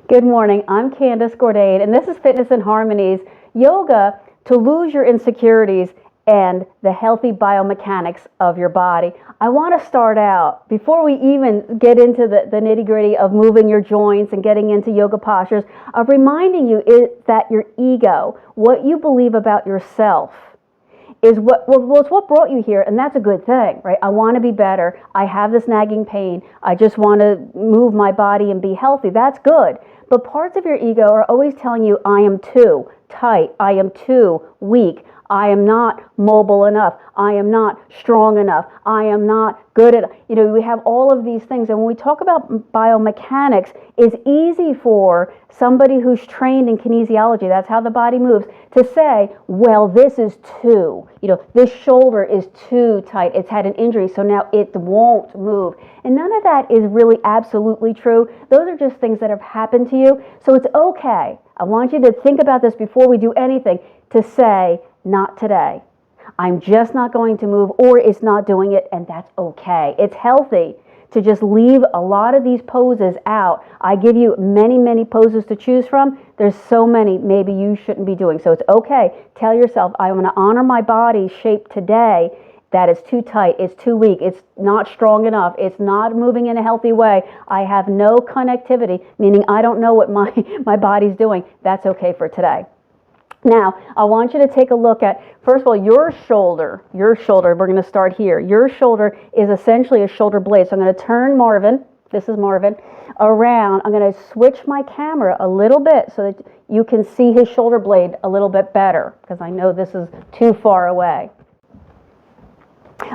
Good morning, I'm Candace Gourdain, and this is Fitness in Harmonies, yoga to lose your insecurities and the healthy biomechanics of your body. I want to start out, before we even get into the nitty-gritty of moving your joints and getting into yoga postures, of reminding you that your ego, what you believe about yourself, is it's what brought you here, and that's a good thing, right? I want to be better. I have this nagging pain. I just want to move my body and be healthy. That's good. But parts of your ego are always telling you, I am too tight. I am too weak. I am not mobile enough. I am not strong enough. I am not good at, we have all of these things. And when we talk about biomechanics, it's easy for somebody who's trained in kinesiology, that's how the body moves, to say, well, this is too, this shoulder is too tight. It's had an injury, so now it won't move. And none of that is really absolutely true. Those are just things that have happened to you. So it's okay. I want you to think about this before we do anything, to say, not today. I'm just not going to move, or it's not doing it, and that's okay. It's healthy to just leave a lot of these poses out. I give you many, many poses to choose from. There's so many maybe you shouldn't be doing. So it's okay. Tell yourself, I want to honor my body shape today. That is too tight, it's too weak, it's not strong enough, it's not moving in a healthy way. I have no connectivity, meaning I don't know what my body's doing. That's okay for today. Now, I want you to take a look at, first of all, your shoulder, we're going to start here. Your shoulder is essentially a shoulder blade. So I'm going to turn Marvin, this is Marvin, around. I'm going to switch my camera a little bit so that you can see his shoulder blade a little bit better, because I know this is too far away.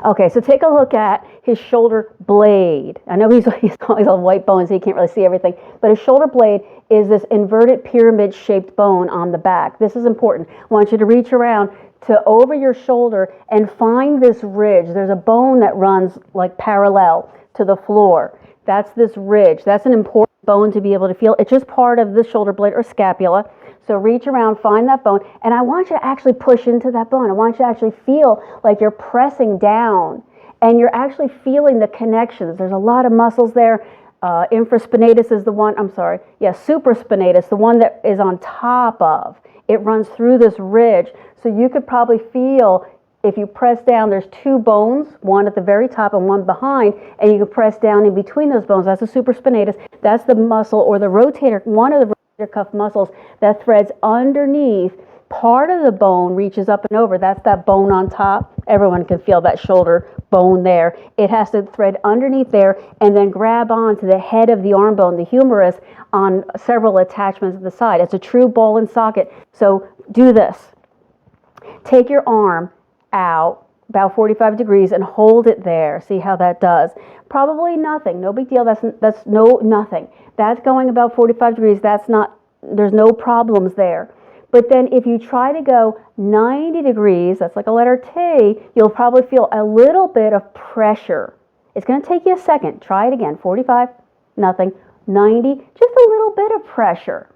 Okay, so take a look at his shoulder blade. I know he's always on white bones, so you can't really see everything, but his shoulder blade is this inverted pyramid-shaped bone on the back. This is important. I want you to reach around to over your shoulder and find this ridge. There's a bone that runs like parallel to the floor. That's this ridge. That's an important bone to be able to feel. It's just part of the shoulder blade or scapula. So reach around, find that bone, and I want you to actually push into that bone. I want you to actually feel like you're pressing down, and you're actually feeling the connections. There's a lot of muscles there. Infraspinatus is the one, supraspinatus, the one that is on top of. It runs through this ridge. So you could probably feel, if you press down, there's two bones, one at the very top and one behind, and you can press down in between those bones. That's the supraspinatus. That's the muscle or the rotator, one of the cuff muscles that threads underneath. Part of the bone reaches up and over. That's that bone on top. Everyone can feel that shoulder bone there. It has to thread underneath there and then grab onto the head of the arm bone, the humerus, on several attachments at the side. It's a true ball and socket. So do this. Take your arm out about 45 degrees and hold it there. See how that does. Probably nothing. No big deal. That's nothing. That's going about 45 degrees. There's no problems there. But then if you try to go 90 degrees, that's like a letter T, you'll probably feel a little bit of pressure. It's going to take you a second. Try it again. 45, nothing. 90, just a little bit of pressure.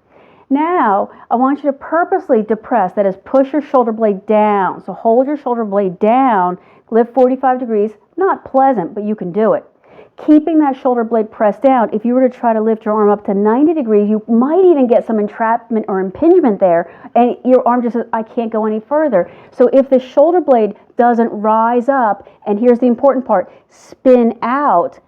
Now, I want you to purposely depress, that is, push your shoulder blade down. So hold your shoulder blade down, lift 45 degrees. Not pleasant, but you can do it. Keeping that shoulder blade pressed down, if you were to try to lift your arm up to 90 degrees, you might even get some entrapment or impingement there, and your arm just says, I can't go any further. So if the shoulder blade doesn't rise up, and here's the important part, spin out,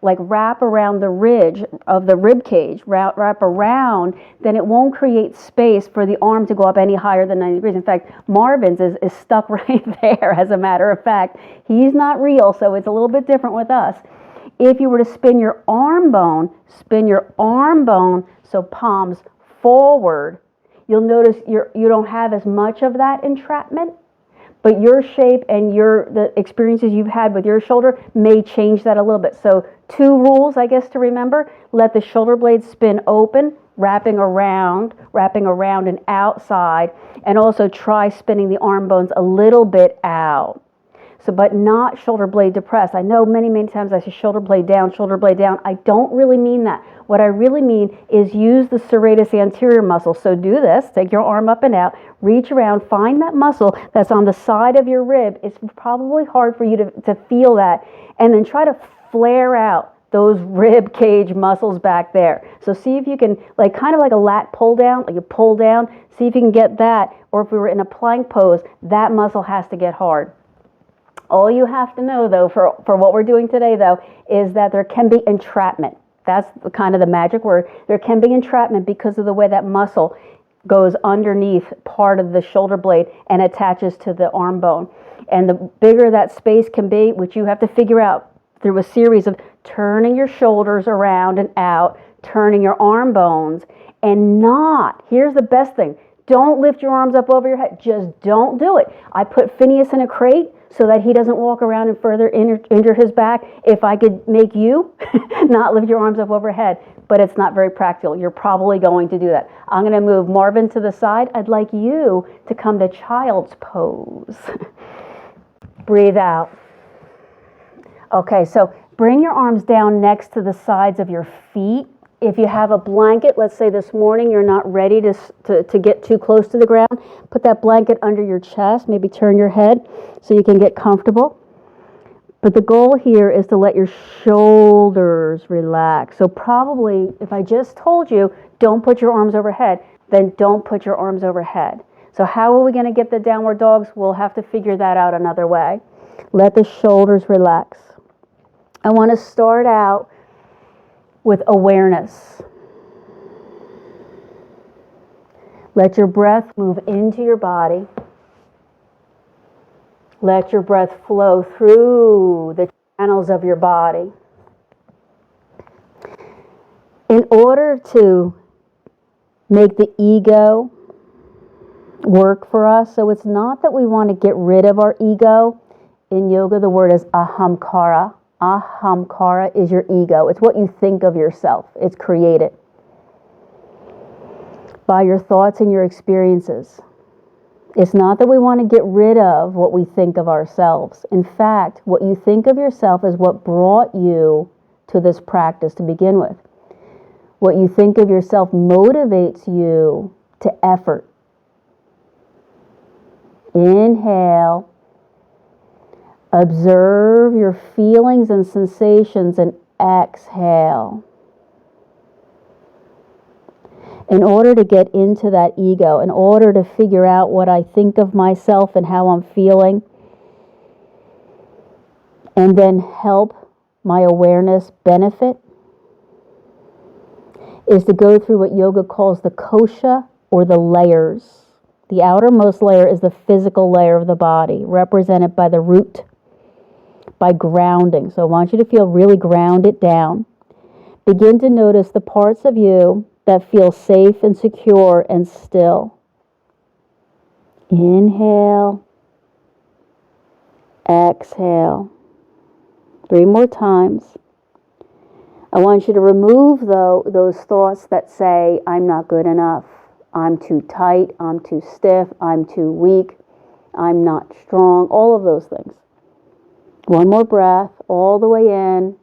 like wrap around the ridge of the rib cage, wrap around, then it won't create space for the arm to go up any higher than 90 degrees. In fact, Marvin's is stuck right there, as a matter of fact. He's not real, so it's a little bit different with us. If you were to spin your arm bone so palms forward, you'll notice you don't have as much of that entrapment. But your shape and the experiences you've had with your shoulder may change that a little bit. So 2 rules, I guess, to remember. Let the shoulder blade spin open, wrapping around and outside. And also try spinning the arm bones a little bit out. So, but not shoulder blade depressed. I know many, many times I say shoulder blade down. I don't really mean that. What I really mean is use the serratus anterior muscle. So do this, take your arm up and out, reach around, find that muscle that's on the side of your rib. It's probably hard for you to feel that. And then try to flare out those rib cage muscles back there. So see if you can, like kind of like a lat pull down, like you pull down, see if you can get that. Or if we were in a plank pose, that muscle has to get hard. All you have to know, though, for what we're doing today, though, is that there can be entrapment. That's kind of the magic word. There can be entrapment because of the way that muscle goes underneath part of the shoulder blade and attaches to the arm bone. And the bigger that space can be, which you have to figure out through a series of turning your shoulders around and out, turning your arm bones, and not, here's the best thing, don't lift your arms up over your head. Just don't do it. I put Phineas in a crate so that he doesn't walk around and further injure his back. If I could make you not lift your arms up overhead, but it's not very practical. You're probably going to do that. I'm going to move Marvin to the side. I'd like you to come to child's pose. Breathe out. Okay, so bring your arms down next to the sides of your feet. If you have a blanket, let's say this morning you're not ready to get too close to the ground, put that blanket under your chest, maybe turn your head so you can get comfortable. But the goal here is to let your shoulders relax. So probably if I just told you, don't put your arms overhead, then don't put your arms overhead. So how are we going to get the downward dogs? We'll have to figure that out another way. Let the shoulders relax. I want to start out with awareness. Let your breath move into your body. Let your breath flow through the channels of your body. In order to make the ego work for us, so it's not that we want to get rid of our ego. In yoga, the word is ahamkara. Ahamkara is your ego. It's what you think of yourself. It's created by your thoughts and your experiences. It's not that we want to get rid of what we think of ourselves. In fact, what you think of yourself is what brought you to this practice to begin with. What you think of yourself motivates you to effort. Inhale. Observe your feelings and sensations and exhale. In order to get into that ego, in order to figure out what I think of myself and how I'm feeling, and then help my awareness benefit, is to go through what yoga calls the kosha, or the layers. The outermost layer is the physical layer of the body, represented by the root, by grounding. So I want you to feel really grounded down. Begin to notice the parts of you that feel safe and secure and still. Inhale. Exhale. 3 more times. I want you to remove, though, those thoughts that say, I'm not good enough. I'm too tight. I'm too stiff. I'm too weak. I'm not strong. All of those things. 1 more breath all the way in.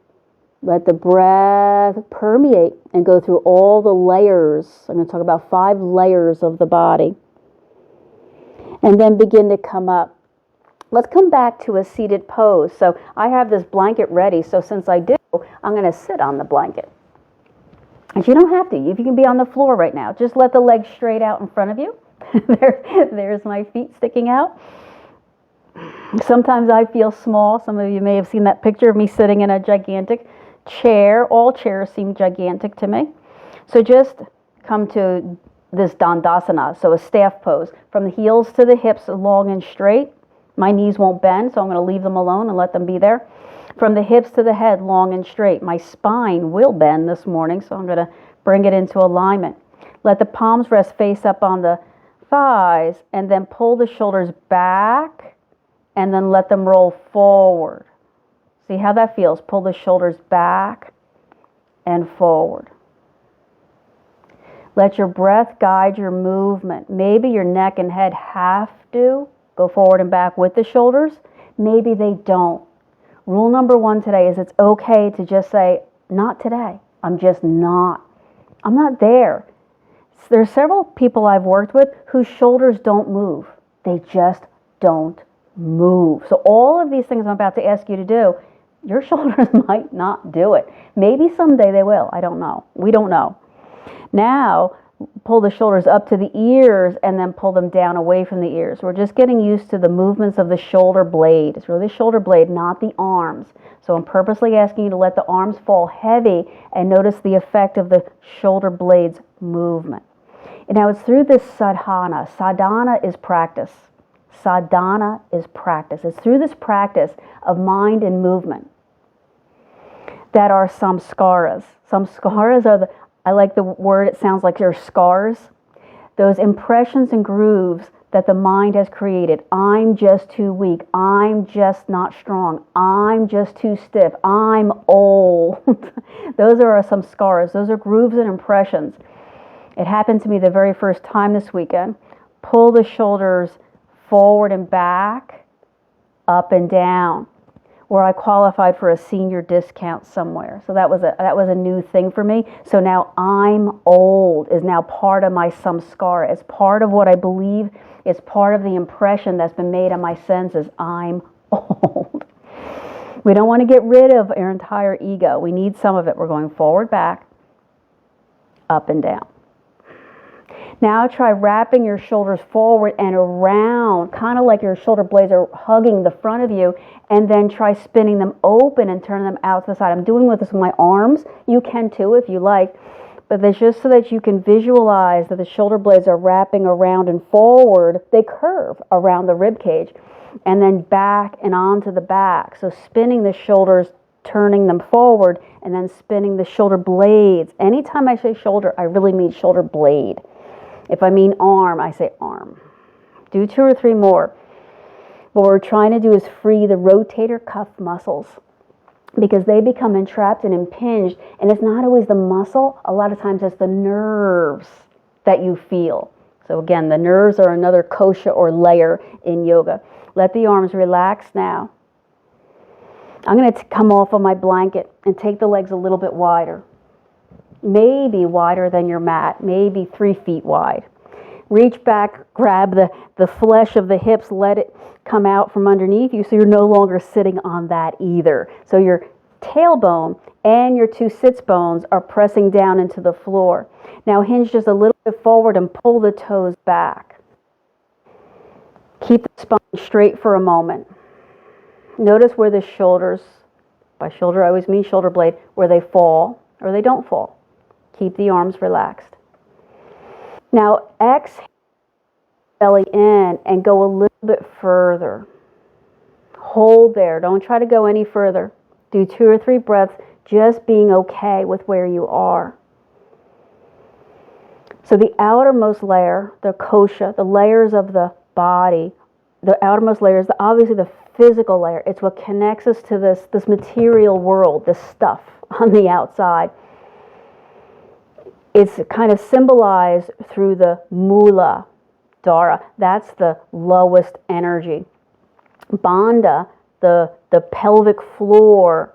Let the breath permeate and go through all the layers. I'm going to talk about 5 layers of the body. And then begin to come up. Let's come back to a seated pose. So I have this blanket ready. So since I do, I'm going to sit on the blanket. And you don't have to. You can be on the floor right now. Just let the legs straight out in front of you. There's my feet sticking out. Sometimes I feel small. Some of you may have seen that picture of me sitting in a gigantic chair. All chairs seem gigantic to me. So just come to this Dandasana, so a staff pose. From the heels to the hips, long and straight. My knees won't bend, so I'm going to leave them alone and let them be there. From the hips to the head, long and straight. My spine will bend this morning, so I'm going to bring it into alignment. Let the palms rest face up on the thighs, and then pull the shoulders back, and then let them roll forward. See how that feels? Pull the shoulders back and forward. Let your breath guide your movement. Maybe your neck and head have to go forward and back with the shoulders. Maybe they don't. Rule number 1 today is it's okay to just say, not today. I'm just not. I'm not there. There are several people I've worked with whose shoulders don't move. They just don't move. So all of these things I'm about to ask you to do, Your shoulders might not do it. Maybe someday they will. I don't know. We don't know. Now, pull the shoulders up to the ears and then pull them down away from the ears. We're just getting used to the movements of the shoulder blade. It's really the shoulder blade, not the arms. So I'm purposely asking you to let the arms fall heavy and notice the effect of the shoulder blade's movement. And now it's through this sadhana. Sadhana is practice. Sadhana is practice. It's through this practice of mind and movement that are samskaras. Samskaras are I like the word, it sounds like they're scars. Those impressions and grooves that the mind has created. I'm just too weak. I'm just not strong. I'm just too stiff. I'm old. Those are some scars. Those are grooves and impressions. It happened to me the very first time this weekend. Pull the shoulders forward and back, up and down, where I qualified for a senior discount somewhere. So that was a new thing for me. So now I'm old is now part of my samskara. It's part of what I believe. It's part of the impression that's been made on my senses. I'm old. We don't want to get rid of our entire ego. We need some of it. We're going forward, back, up and down. Now try wrapping your shoulders forward and around, kind of like your shoulder blades are hugging the front of you, and then try spinning them open and turning them out to the side. I'm doing this with my arms. You can too if you like, but that's just so that you can visualize that the shoulder blades are wrapping around and forward. They curve around the rib cage and then back and onto the back. So spinning the shoulders, turning them forward, and then spinning the shoulder blades. Anytime I say shoulder, I really mean shoulder blade. If I mean arm, I say arm. Do 2 or 3 more. What we're trying to do is free the rotator cuff muscles because they become entrapped and impinged, and it's not always the muscle. A lot of times it's the nerves that you feel. So again, the nerves are another kosha or layer in yoga. Let the arms relax now. I'm going to come off of my blanket and take the legs a little bit wider. Maybe wider than your mat, maybe 3 feet wide. Reach back, grab the flesh of the hips, let it come out from underneath you so you're no longer sitting on that either. So your tailbone and your 2 sits bones are pressing down into the floor. Now hinge just a little bit forward and pull the toes back. Keep the spine straight for a moment. Notice where the shoulders, by shoulder I always mean shoulder blade, where they fall or they don't fall. Keep the arms relaxed. Now exhale, belly in, and go a little bit further. Hold there. Don't try to go any further. Do 2 or 3 breaths, just being okay with where you are. So the outermost layer, the kosha, the layers of the body, the outermost layer is obviously the physical layer. It's what connects us to this material world, this stuff on the outside. It's kind of symbolized through the mula dara. That's the lowest energy. Bandha, the pelvic floor,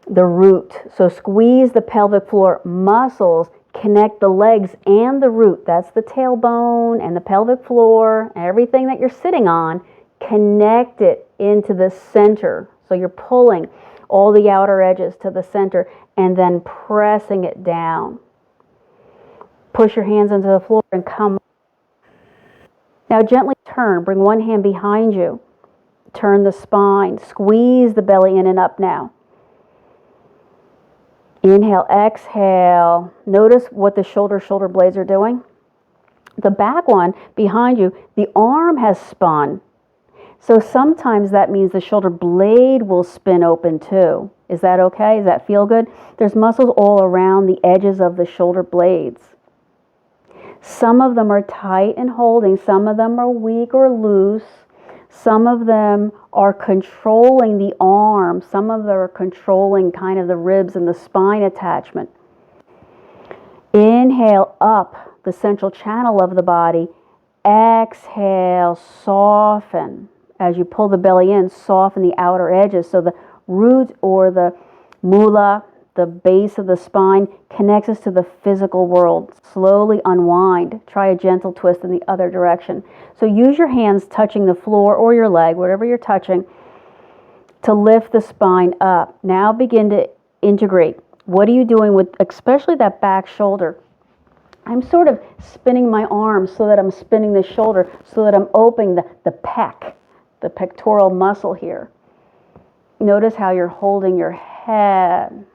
the root. So squeeze the pelvic floor muscles, connect the legs and the root. That's the tailbone and the pelvic floor, and everything that you're sitting on. Connect it into the center. So you're pulling all the outer edges to the center and then pressing it down. Push your hands into the floor and come. Now gently turn. Bring one hand behind you. Turn the spine. Squeeze the belly in and up now. Inhale, exhale. Notice what the shoulder blades are doing. The back one behind you, the arm has spun. So sometimes that means the shoulder blade will spin open too. Is that okay? Does that feel good? There's muscles all around the edges of the shoulder blades. Some of them are tight and holding. Some of them are weak or loose. Some of them are controlling the arm. Some of them are controlling kind of the ribs and the spine attachment. Inhale up the central channel of the body. Exhale, soften. As you pull the belly in, soften the outer edges. So the root or the mula, the base of the spine, connects us to the physical world. Slowly unwind. Try a gentle twist in the other direction. So use your hands touching the floor or your leg, whatever you're touching, to lift the spine up. Now begin to integrate. What are you doing with especially that back shoulder? I'm sort of spinning my arms so that I'm spinning the shoulder, so that I'm opening the pec, the pectoral muscle here. Notice how you're holding your head.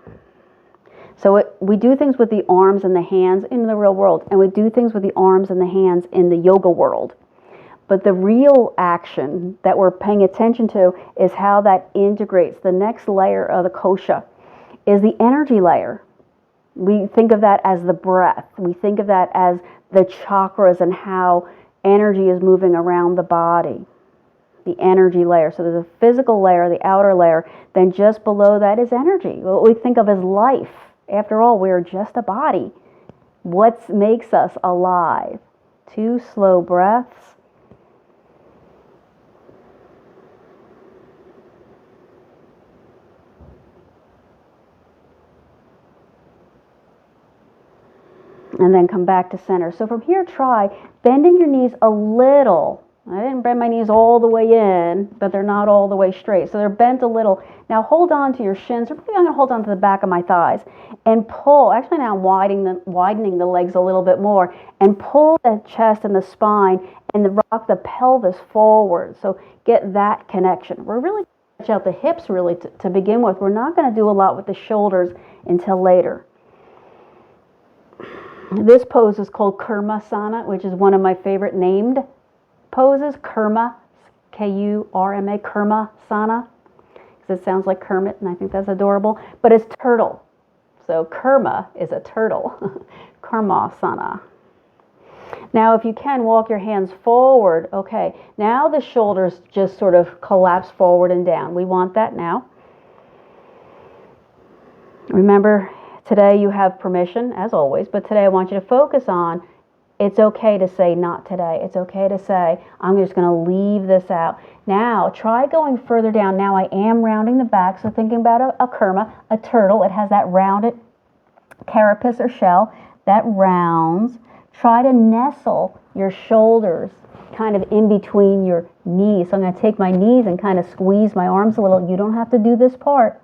So we do things with the arms and the hands in the real world, and we do things with the arms and the hands in the yoga world. But the real action that we're paying attention to is how that integrates. The next layer of the kosha is the energy layer. We think of that as the breath. We think of that as the chakras and how energy is moving around the body. The energy layer. So there's a physical layer, the outer layer. Then just below that is energy. What we think of as life. After all, we are just a body. What makes us alive? 2 slow breaths. And then come back to center. So from here, try bending your knees a little. I didn't bend my knees all the way in, but they're not all the way straight. So they're bent a little. Now hold on to your shins. Or maybe I'm going to hold on to the back of my thighs and pull. Actually, now I'm widening the legs a little bit more and pull the chest and the spine and rock the pelvis forward. So get that connection. We're really going to stretch out the hips really to begin with. We're not going to do a lot with the shoulders until later. This pose is called Kurmasana, which is one of my favorite named poses. Kurma, K-U-R-M-A, Kurmasana, because it sounds like Kermit, and I think that's adorable. But it's turtle. So Kurma is a turtle. Kurmasana. Now, if you can, walk your hands forward. Okay, now the shoulders just sort of collapse forward and down. We want that now. Remember, today you have permission, as always, but today I want you to focus on it's okay to say not today. It's okay to say I'm just going to leave this out. Now try going further down. Now I am rounding the back, so thinking about a kurma, a turtle. It has that rounded carapace or shell that rounds. Try to nestle your shoulders kind of in between your knees. So I'm going to take my knees and kind of squeeze my arms a little. You don't have to do this part.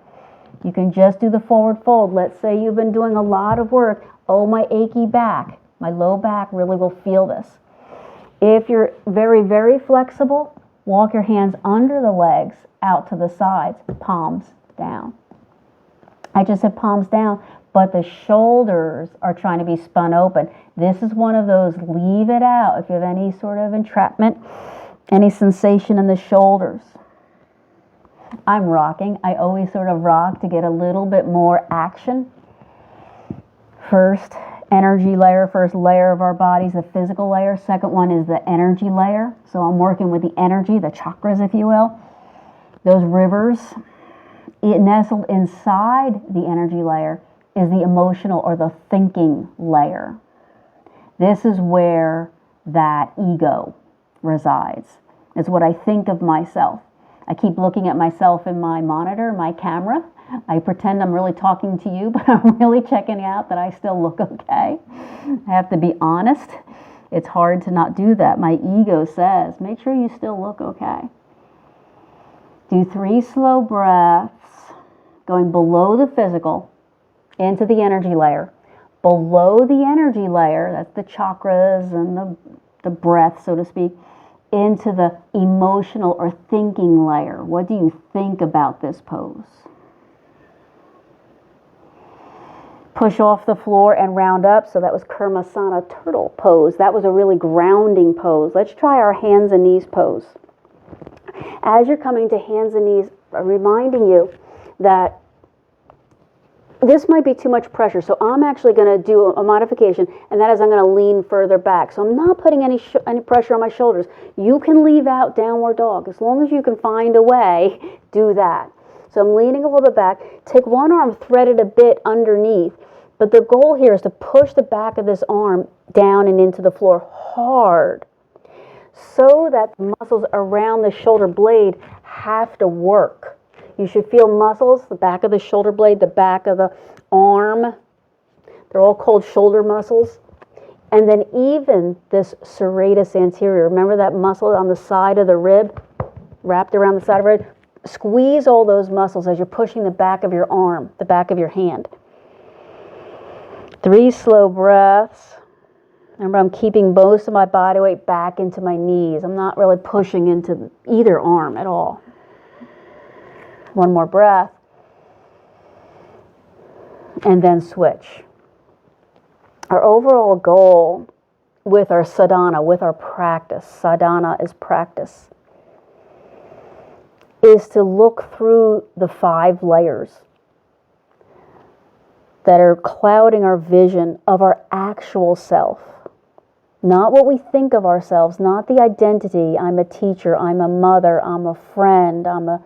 You can just do the forward fold. Let's say you've been doing a lot of work. Oh, my achy back. My low back really will feel this. If you're very, very flexible, walk your hands under the legs, out to the sides, palms down. I just said palms down, but the shoulders are trying to be spun open. This is one of those leave it out. If you have any sort of entrapment, any sensation in the shoulders. I'm rocking. I always sort of rock to get a little bit more action. First energy layer, first layer of our bodies, the physical layer. Second one is the energy layer. So I'm working with the energy, the chakras, if you will. Those rivers. It nestled inside the energy layer is the emotional or the thinking layer. This is where that ego resides. It's what I think of myself. I keep looking at myself in my monitor, my camera. I pretend I'm really talking to you, but I'm really checking out that I still look okay. I have to be honest. It's hard to not do that. My ego says, make sure you still look okay. Do 3 slow breaths, going below the physical, into the energy layer. Below the energy layer, that's the chakras and the breath, so to speak, into the emotional or thinking layer. What do you think about this pose? Push off the floor and round up. So that was Kurmasana turtle pose. That was a really grounding pose. Let's try our hands and knees pose. As you're coming to hands and knees, I'm reminding you that this might be too much pressure. So I'm actually going to do a modification, and that is I'm going to lean further back. So I'm not putting any pressure on my shoulders. You can leave out downward dog. As long as you can find a way, do that. So I'm leaning a little bit back. Take one arm, thread it a bit underneath. But the goal here is to push the back of this arm down and into the floor hard so that the muscles around the shoulder blade have to work. You should feel muscles, the back of the shoulder blade, the back of the arm. They're all called shoulder muscles. And then even this serratus anterior. Remember that muscle on the side of the rib, wrapped around the side of the rib? Squeeze all those muscles as you're pushing the back of your arm, the back of your hand. 3 slow breaths. Remember, I'm keeping most of my body weight back into my knees. I'm not really pushing into either arm at all. 1 more breath. And then switch. Our overall goal with our sadhana, with our practice, sadhana is practice, is to look through the 5 layers that are clouding our vision of our actual self. Not what we think of ourselves, not the identity, I'm a teacher, I'm a mother, I'm a friend, I'm a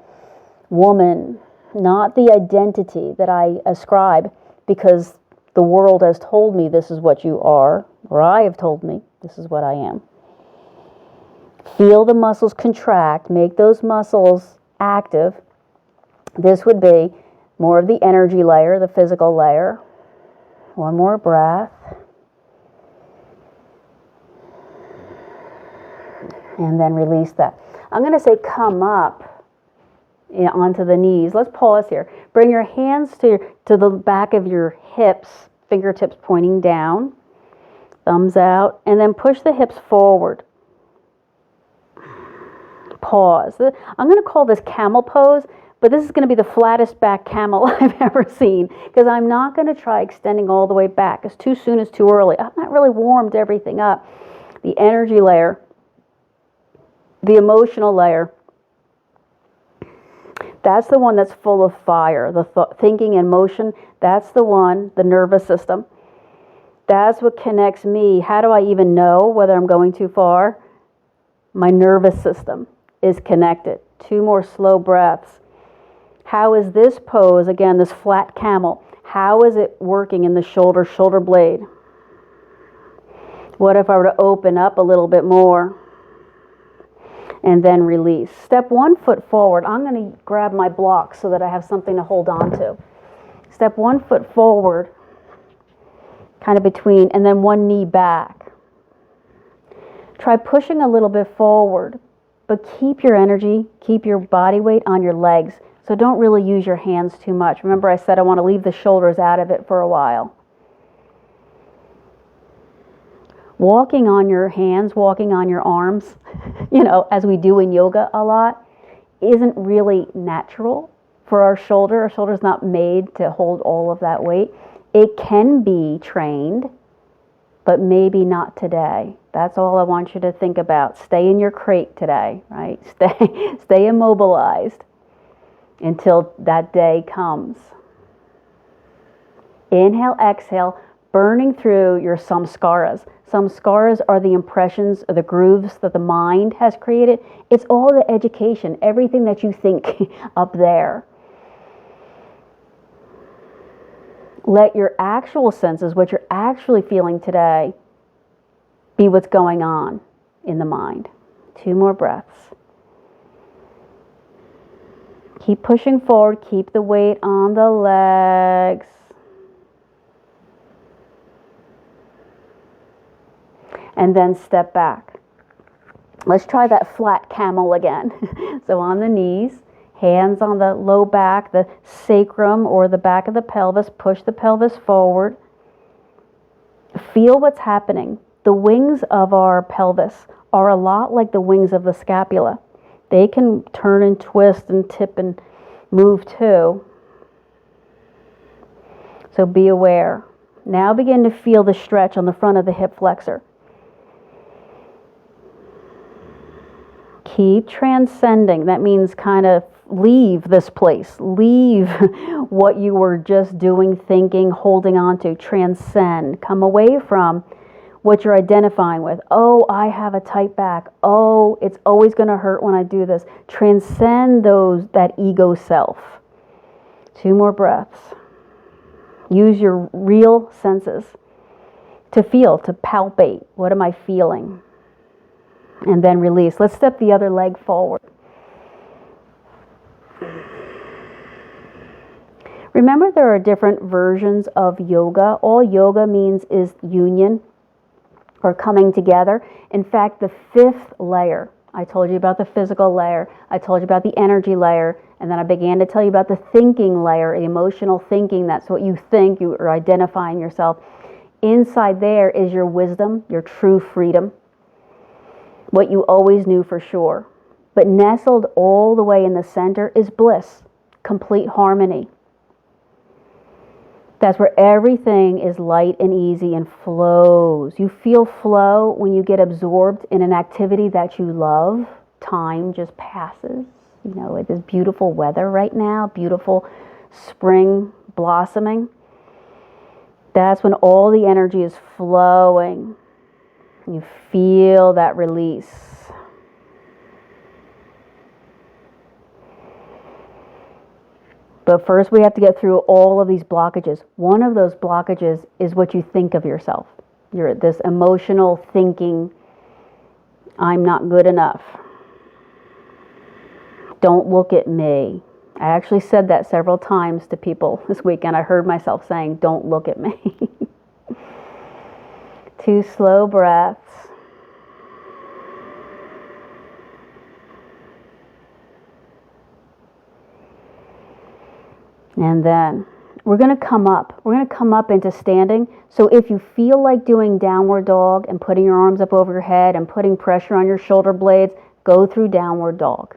woman. Not the identity that I ascribe because the world has told me this is what you are, or I have told me this is what I am. Feel the muscles contract, make those muscles active. This would be more of the energy layer, the physical layer. 1 more breath. And then release that. I'm going to say come up onto the knees. Let's pause here. Bring your hands to the back of your hips, fingertips pointing down, thumbs out, and then push the hips forward. Pause. I'm going to call this camel pose, but this is going to be the flattest back camel I've ever seen because I'm not going to try extending all the way back. It's too soon, it's too early. I've not really warmed everything up. The energy layer, the emotional layer, that's the one that's full of fire. The thinking and motion, that's the one, the nervous system. That's what connects me. How do I even know whether I'm going too far? My nervous system is connected. 2 more slow breaths. How is this pose, again, this flat camel, how is it working in the shoulder blade? What if I were to open up a little bit more? And then release. Step 1 foot forward. I'm going to grab my block so that I have something to hold on to. Step 1 foot forward, kind of between, and then 1 knee back. Try pushing a little bit forward, but keep your energy, keep your body weight on your legs. So don't really use your hands too much. Remember I said I want to leave the shoulders out of it for a while. Walking on your hands, walking on your arms, as we do in yoga a lot, isn't really natural for our shoulder. Our shoulder's not made to hold all of that weight. It can be trained, but maybe not today. That's all I want you to think about. Stay in your crate today, right? Stay immobilized until that day comes. Inhale, exhale, burning through your samskaras. Samskaras are the impressions or the grooves that the mind has created. It's all the education, everything that you think up there. Let your actual senses, what you're actually feeling today, be what's going on in the mind. 2 more breaths. Keep pushing forward. Keep the weight on the legs. And then step back. Let's try that flat camel again. So on the knees, hands on the low back, the sacrum or the back of the pelvis. Push the pelvis forward. Feel what's happening. The wings of our pelvis are a lot like the wings of the scapula. They can turn and twist and tip and move too. So be aware. Now begin to feel the stretch on the front of the hip flexor. Keep transcending. That means kind of leave this place. Leave what you were just doing, thinking, holding on to. Transcend. Come away from what you're identifying with. Oh, I have a tight back. Oh, it's always going to hurt when I do this. Transcend that ego self. 2 more breaths. Use your real senses to feel, to palpate. What am I feeling? And then release. Let's step the other leg forward. Remember, there are different versions of yoga. All yoga means is union or coming together. In fact, the 5th layer, I told you about the physical layer, I told you about the energy layer, And then I began to tell you about the thinking layer, the emotional thinking. That's what you think. You are identifying yourself. Inside there is your wisdom, your true freedom, what you always knew for sure. But nestled all the way in the center is bliss, complete harmony. That's where everything is light and easy and flows. You feel flow when you get absorbed in an activity that you love. Time just passes. You know, it is beautiful weather right now, beautiful spring blossoming. That's when all the energy is flowing. You feel that release. But first we have to get through all of these blockages. One of those blockages is what you think of yourself. You're this emotional thinking, I'm not good enough. Don't look at me. I actually said that several times to people this weekend. I heard myself saying, don't look at me. 2 slow breaths. And then we're going to come up. We're going to come up into standing. So if you feel like doing downward dog and putting your arms up over your head and putting pressure on your shoulder blades, go through downward dog.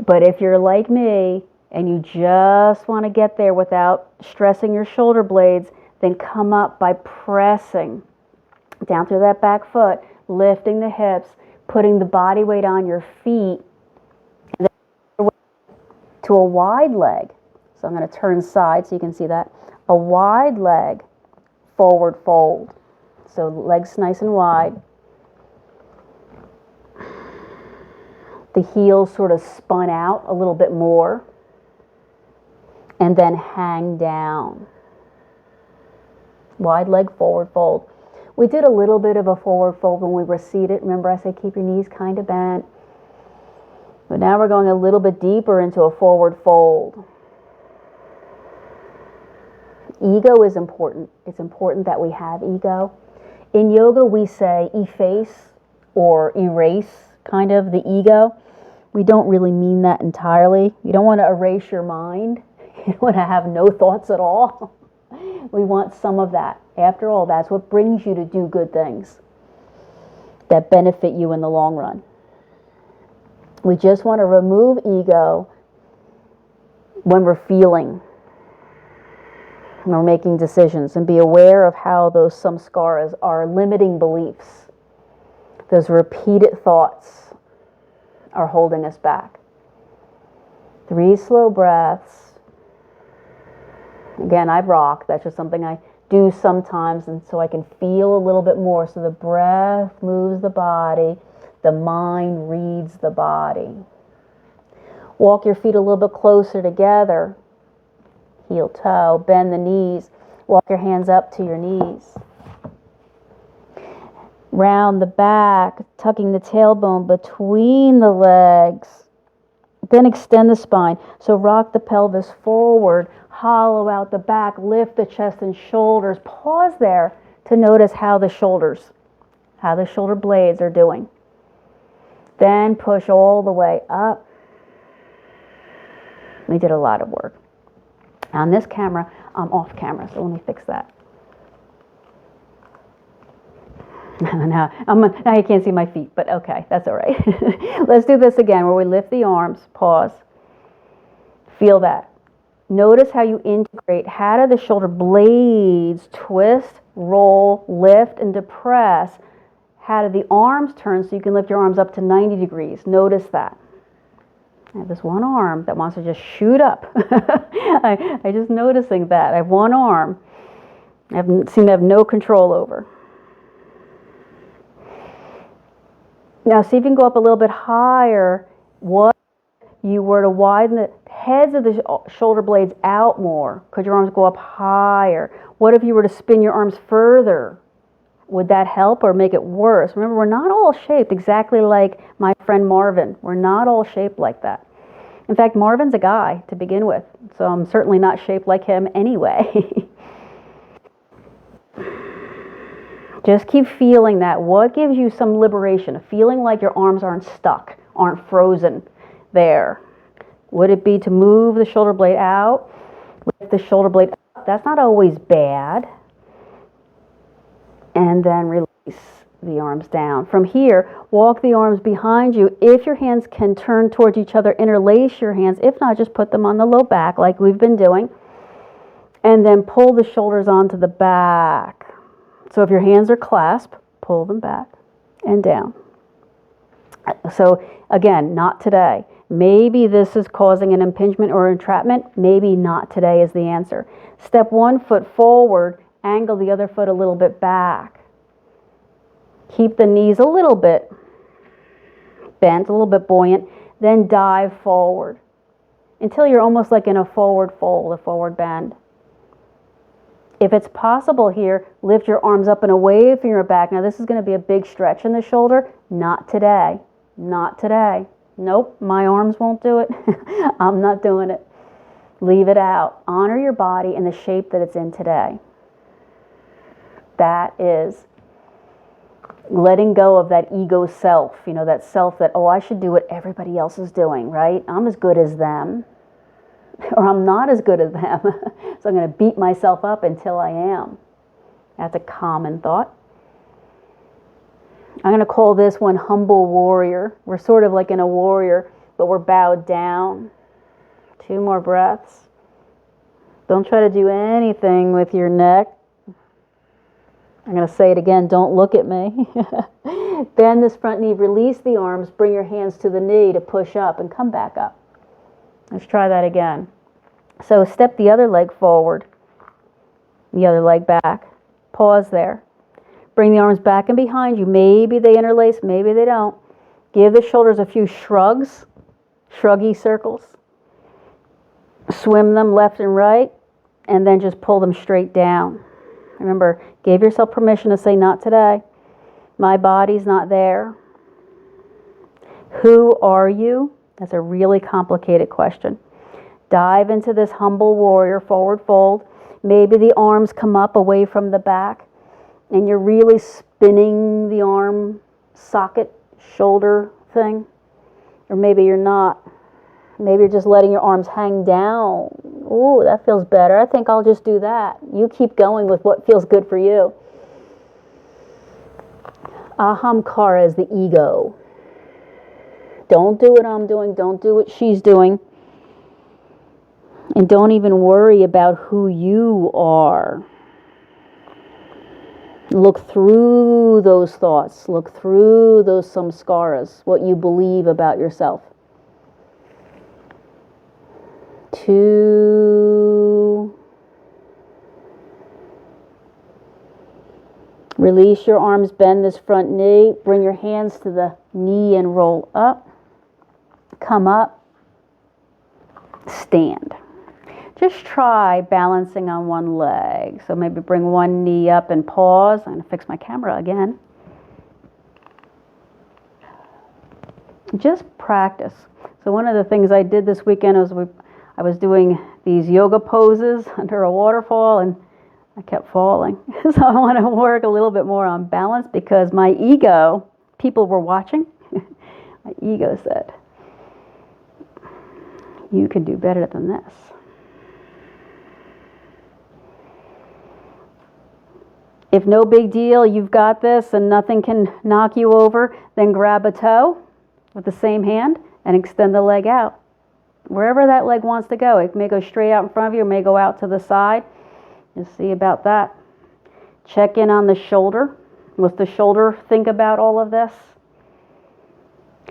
But if you're like me and you just want to get there without stressing your shoulder blades, then come up by pressing down through that back foot, lifting the hips, putting the body weight on your feet, and then to a wide leg. So I'm going to turn side so you can see that. A wide leg, forward fold. So legs nice and wide. The heels sort of spun out a little bit more. And then hang down. Wide leg, forward fold. We did a little bit of a forward fold when we were seated. Remember I said keep your knees kind of bent. But now we're going a little bit deeper into a forward fold. Ego is important. It's important that we have ego. In yoga we say efface or erase kind of the ego. We don't really mean that entirely. You don't want to erase your mind. You don't want to have no thoughts at all. We want some of that. After all, that's what brings you to do good things that benefit you in the long run. We just want to remove ego when we're feeling, when we're making decisions, and be aware of how those samskaras are limiting beliefs. Those repeated thoughts are holding us back. 3 slow breaths. Again, I rock. That's just something I do sometimes, and so I can feel a little bit more. So the breath moves the body. The mind reads the body. Walk your feet a little bit closer together. Heel toe. Bend the knees. Walk your hands up to your knees. Round the back, tucking the tailbone between the legs. Then extend the spine. So rock the pelvis forward, hollow out the back, lift the chest and shoulders. Pause there to notice how the shoulder blades are doing. Then push all the way up. We did a lot of work. On this camera, I'm off camera, so let me fix that. Now you can't see my feet, but okay, that's all right. Let's do this again, where we lift the arms, pause. Feel that. Notice how you integrate. How do the shoulder blades twist, roll, lift, and depress? How do the arms turn so you can lift your arms up to 90 degrees? Notice that. I have this one arm that wants to just shoot up. I'm just noticing that. I have one arm I seem to have no control over. Now see if you can go up a little bit higher. What if you were to widen the heads of the shoulder blades out more? Could your arms go up higher? What if you were to spin your arms further? Would that help or make it worse? Remember, we're not all shaped exactly like my friend Marvin. We're not all shaped like that. In fact, Marvin's a guy to begin with, so I'm certainly not shaped like him anyway. Just keep feeling that. What gives you some liberation? A feeling like your arms aren't stuck, aren't frozen. there. Would it be to move the shoulder blade out, lift the shoulder blade up? That's not always bad. And then release the arms down. From here, walk the arms behind you. If your hands can turn towards each other, interlace your hands. If not, just put them on the low back like we've been doing. And then pull the shoulders onto the back. So if your hands are clasped, pull them back and down. So again, not today. Maybe this is causing an impingement or entrapment. Maybe not today is the answer. Step one foot forward, angle the other foot a little bit back. Keep the knees a little bit bent, a little bit buoyant. Then dive forward until you're almost like in a forward fold, a forward bend. If it's possible here, lift your arms up and away from your back. Now this is going to be a big stretch in the shoulder. Not today. Not today. Nope, my arms won't do it. I'm not doing it. Leave it out. Honor your body in the shape that it's in today. That is letting go of that ego self, that self that, oh, I should do what everybody else is doing, right? I'm as good as them, or I'm not as good as them, so I'm going to beat myself up until I am. That's a common thought. I'm going to call this one humble warrior. We're sort of like in a warrior, but we're bowed down. 2 more breaths. Don't try to do anything with your neck. I'm going to say it again, don't look at me. Bend this front knee, release the arms, bring your hands to the knee to push up and come back up. Let's try that again. So step the other leg forward, the other leg back. Pause there. Bring the arms back and behind you. Maybe they interlace, maybe they don't. Give the shoulders a few shrugs, shruggy circles. Swim them left and right, and then just pull them straight down. Remember, give yourself permission to say, not today. My body's not there. Who are you? That's a really complicated question. Dive into this humble warrior, forward fold. Maybe the arms come up away from the back, and you're really spinning the arm socket, shoulder thing. Or maybe you're not. Maybe you're just letting your arms hang down. Ooh, that feels better. I think I'll just do that. You keep going with what feels good for you. Ahamkara is the ego. Don't do what I'm doing. Don't do what she's doing. And don't even worry about who you are. Look through those thoughts. Look through those samskaras, what you believe about yourself. 2. Release your arms, bend this front knee. Bring your hands to the knee and roll up. Come up. Stand. Just try balancing on one leg. So maybe bring one knee up and pause. I'm going to fix my camera again. Just practice. So one of the things I did this weekend was I was doing these yoga poses under a waterfall, and I kept falling. So I want to work a little bit more on balance because my ego, people were watching, my ego said, you can do better than this. If no big deal, you've got this and nothing can knock you over, then grab a toe with the same hand and extend the leg out. Wherever that leg wants to go. It may go straight out in front of you, or may go out to the side. You'll see about that. Check in on the shoulder. What's the shoulder think about all of this?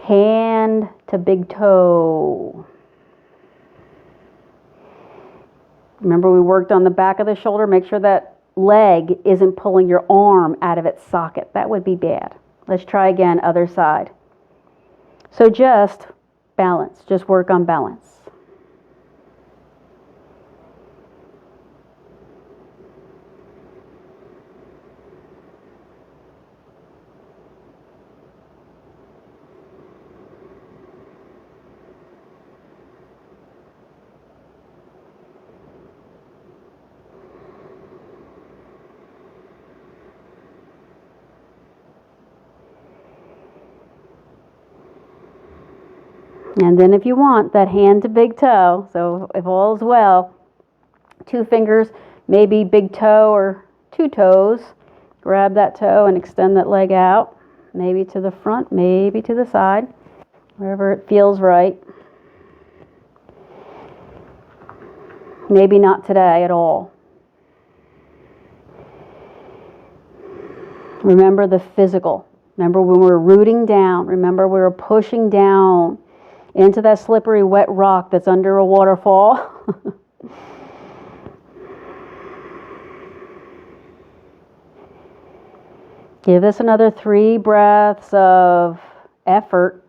Hand to big toe. Remember we worked on the back of the shoulder. Make sure that leg isn't pulling your arm out of its socket. That would be bad. Let's try again, other side. So just balance. Just work on balance. And then if you want that hand to big toe, so if all's well, 2 fingers, maybe big toe or 2 toes, grab that toe and extend that leg out, maybe to the front, maybe to the side, wherever it feels right. Maybe not today at all. Remember the physical. Remember when we're rooting down. Remember we were pushing down into that slippery, wet rock that's under a waterfall. Give this another 3 breaths of effort,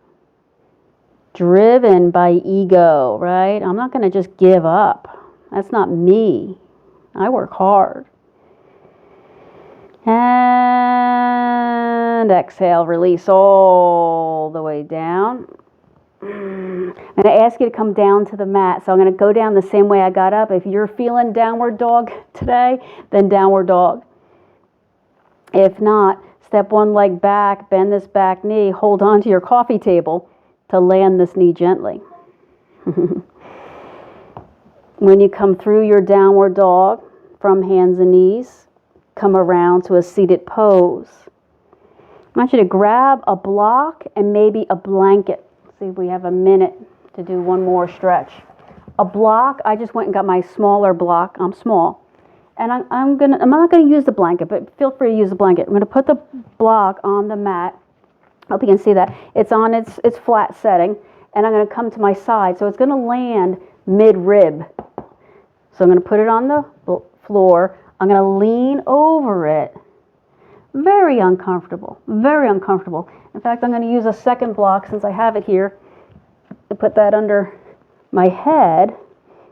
driven by ego, right? I'm not going to just give up. That's not me. I work hard. And exhale, release all the way down. I'm going to ask you to come down to the mat. So I'm going to go down the same way I got up. If you're feeling downward dog today, then downward dog. If not, step one leg back, bend this back knee, hold on to your coffee table to land this knee gently. When you come through your downward dog from hands and knees, come around to a seated pose. I want you to grab a block and maybe a blanket. See if we have a minute to do one more stretch. A block, I just went and got my smaller block. I'm small. And I'm not going to use the blanket, but feel free to use the blanket. I'm going to put the block on the mat. I hope you can see that. It's on its flat setting. And I'm going to come to my side. So it's going to land mid-rib. So I'm going to put it on the floor. I'm going to lean over it. Very uncomfortable. Very uncomfortable. In fact, I'm going to use a second block since I have it here to put that under my head.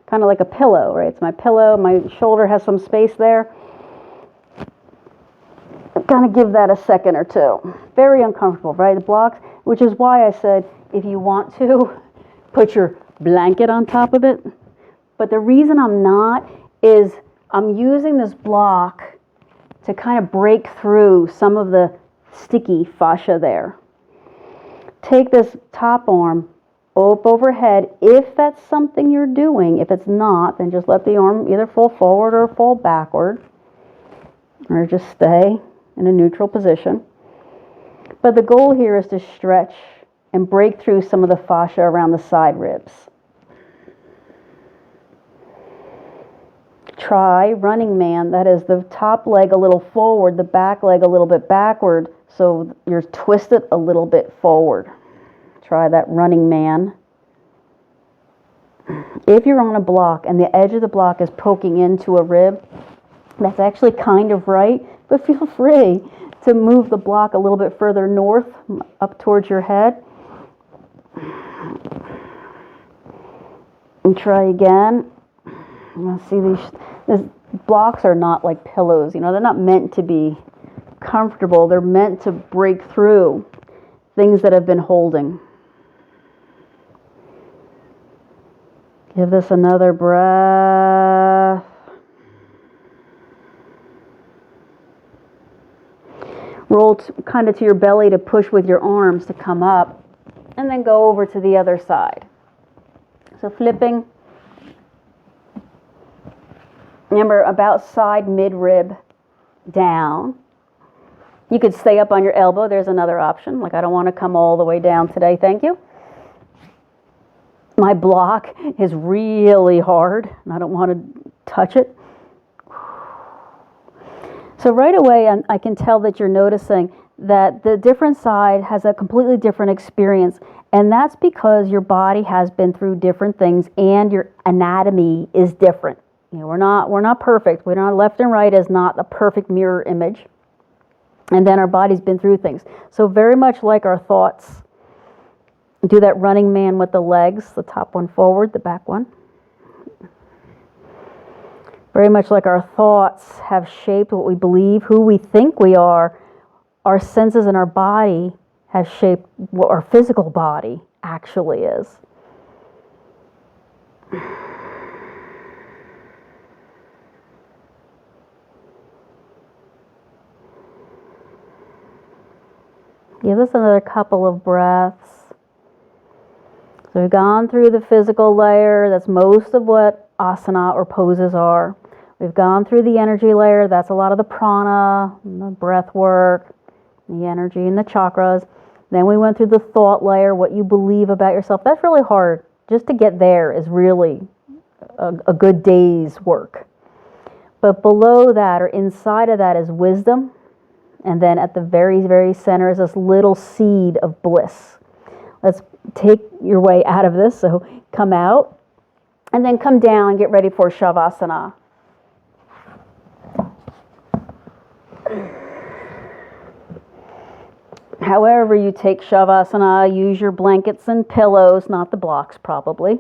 Kind of like a pillow, right? It's my pillow. My shoulder has some space there. I'm going to give that a second or two. Very uncomfortable, right? The blocks, which is why I said if you want to, put your blanket on top of it. But the reason I'm not is I'm using this block to kind of break through some of the sticky fascia there. Take this top arm up overhead if that's something you're doing. If it's not, then just let the arm either fall forward or fall backward, or just stay in a neutral position. But the goal here is to stretch and break through some of the fascia around the side ribs. Try running man. That is the top leg a little forward, the back leg a little bit backward, so you're twisted a little bit forward. Try that running man. If you're on a block and the edge of the block is poking into a rib, that's actually kind of right, but feel free to move the block a little bit further north, up towards your head. And try again. You'll see these blocks are not like pillows, they're not meant to be comfortable. They're meant to break through things that have been holding. Give this another breath. Roll kind of to your belly to push with your arms to come up, and then go over to the other side. So flipping. Remember, about side mid-rib down. You could stay up on your elbow. There's another option. Like, I don't want to come all the way down today, thank you. My block is really hard, and I don't want to touch it. So right away, I can tell that you're noticing that the different side has a completely different experience, and that's because your body has been through different things, and your anatomy is different. We're not perfect. We're not, left and right is not a perfect mirror image. And then our body's been through things. So very much like our thoughts. Do that running man with the legs, the top one forward, the back one. Very much like our thoughts have shaped what we believe, who we think we are, our senses and our body have shaped what our physical body actually is. Give us another couple of breaths. So we've gone through the physical layer. That's most of what asana or poses are. We've gone through the energy layer. That's a lot of the prana, and the breath work, the energy and the chakras. Then we went through the thought layer, what you believe about yourself. That's really hard. Just to get there is really a good day's work. But below that or inside of that is wisdom. And then at the very, very center is this little seed of bliss. Let's take your way out of this. So come out and then come down and get ready for Shavasana. However you take Shavasana, use your blankets and pillows, not the blocks probably.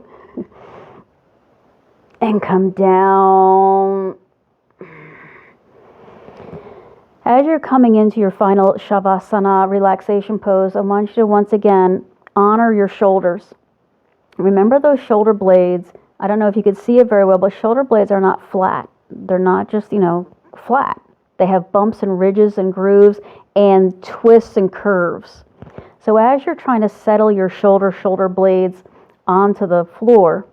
And come down. As you're coming into your final Shavasana relaxation pose, I want you to once again honor your shoulders. Remember those shoulder blades. I don't know if you could see it very well, but shoulder blades are not flat. They're not just, flat. They have bumps and ridges and grooves and twists and curves. So as you're trying to settle your shoulder blades onto the floor,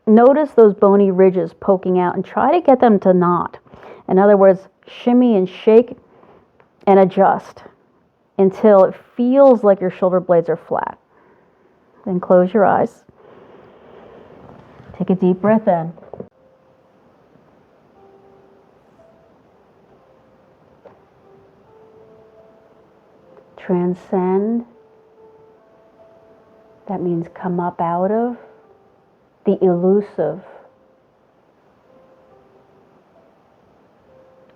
notice those bony ridges poking out and try to get them to knot. In other words, shimmy and shake and adjust until it feels like your shoulder blades are flat. Then close your eyes. Take a deep breath in. Transcend. That means come up out of the elusive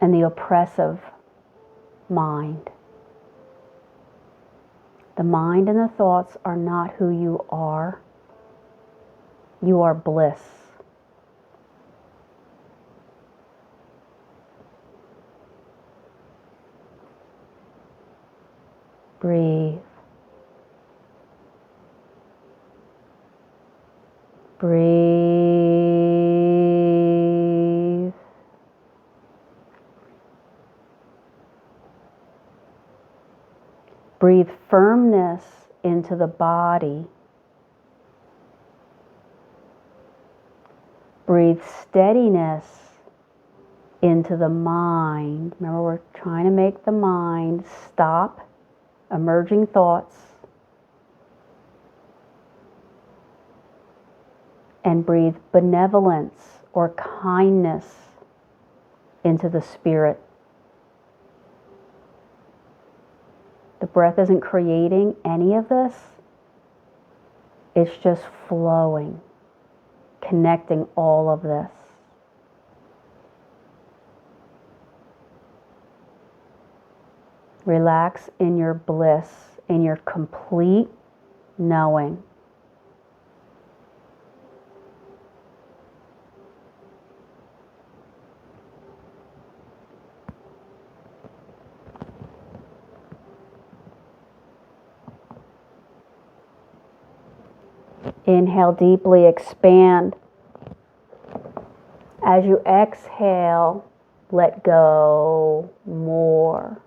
and the oppressive mind. The mind and the thoughts are not who you are. You are bliss. Breathe. Breathe. Breathe firmness into the body. Breathe steadiness into the mind. Remember, we're trying to make the mind stop emerging thoughts and breathe benevolence or kindness into the spirit. The breath isn't creating any of this. It's just flowing, connecting all of this. Relax in your bliss, in your complete knowing. Inhale deeply, expand. As you exhale, let go more.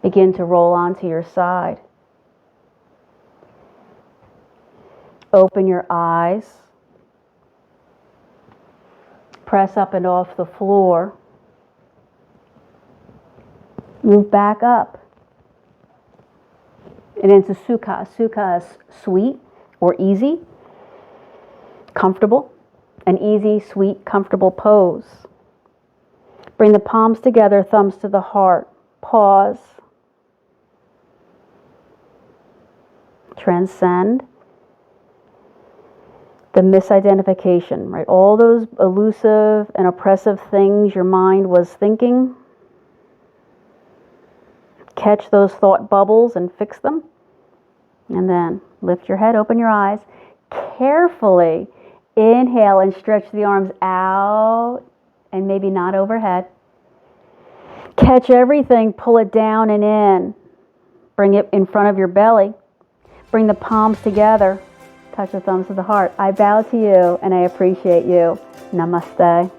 Begin to roll onto your side. Open your eyes. Press up and off the floor. Move back up and into Sukha. Sukha is sweet or easy, comfortable. An easy, sweet, comfortable pose. Bring the palms together, thumbs to the heart. Pause. Transcend the misidentification, right? All those elusive and oppressive things your mind was thinking. Catch those thought bubbles and fix them. And then lift your head, open your eyes. Carefully inhale and stretch the arms out and maybe not overhead. Catch everything, pull it down and in. Bring it in front of your belly. Bring the palms together. Touch the thumbs to the heart. I bow to you and I appreciate you. Namaste.